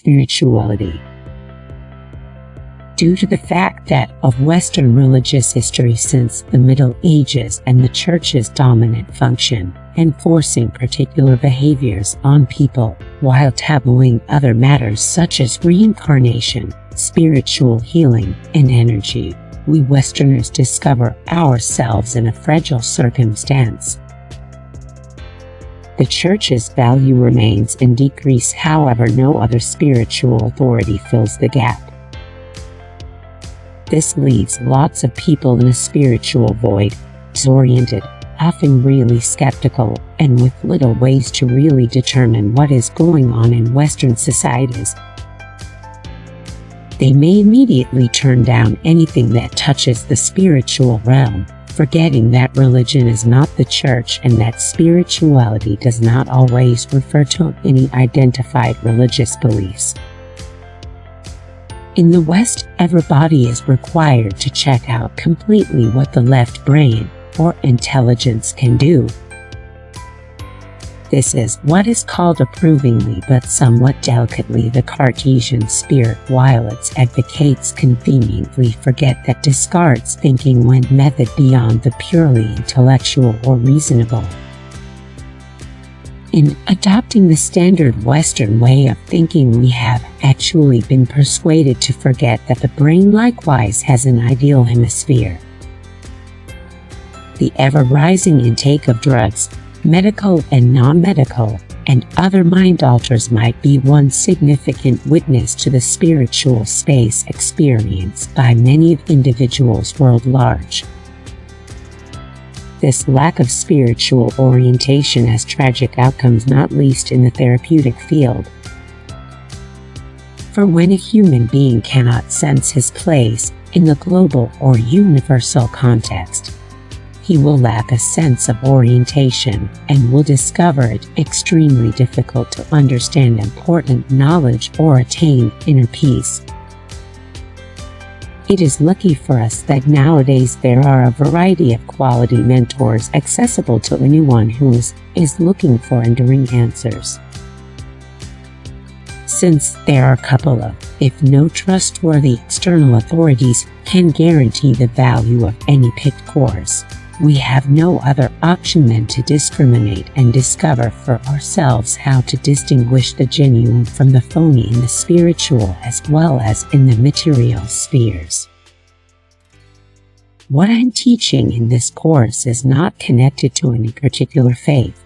spirituality. Due to the fact that of Western religious history since the Middle Ages and the Church's dominant function, enforcing particular behaviors on people, while tabooing other matters such as reincarnation, spiritual healing, and energy, we Westerners discover ourselves in a fragile circumstance. The Church's value remains in decrease, however no other spiritual authority fills the gap. This leaves lots of people in a spiritual void, disoriented, often really skeptical, and with little ways to really determine what is going on in Western societies. They may immediately turn down anything that touches the spiritual realm, forgetting that religion is not the Church and that spirituality does not always refer to any identified religious beliefs. In the West, everybody is required to check out completely what the left brain, or intelligence, can do. This is what is called approvingly but somewhat delicately the Cartesian spirit, while its advocates conveniently forget that Descartes' thinking went method beyond the purely intellectual or reasonable. In adopting the standard Western way of thinking, we have actually been persuaded to forget that the brain likewise has an ideal hemisphere. The ever-rising intake of drugs, medical and non-medical, and other mind alters might be one significant witness to the spiritual space experienced by many individuals worldwide. This lack of spiritual orientation has tragic outcomes, not least in the therapeutic field. For when a human being cannot sense his place in the global or universal context, he will lack a sense of orientation and will discover it extremely difficult to understand important knowledge or attain inner peace. It is lucky for us that nowadays there are a variety of quality mentors accessible to anyone who is looking for enduring answers. Since there are a couple of, if no trustworthy external authorities can guarantee the value of any picked course, we have no other option than to discriminate and discover for ourselves how to distinguish the genuine from the phony in the spiritual as well as in the material spheres. What I'm teaching in this course is not connected to any particular faith.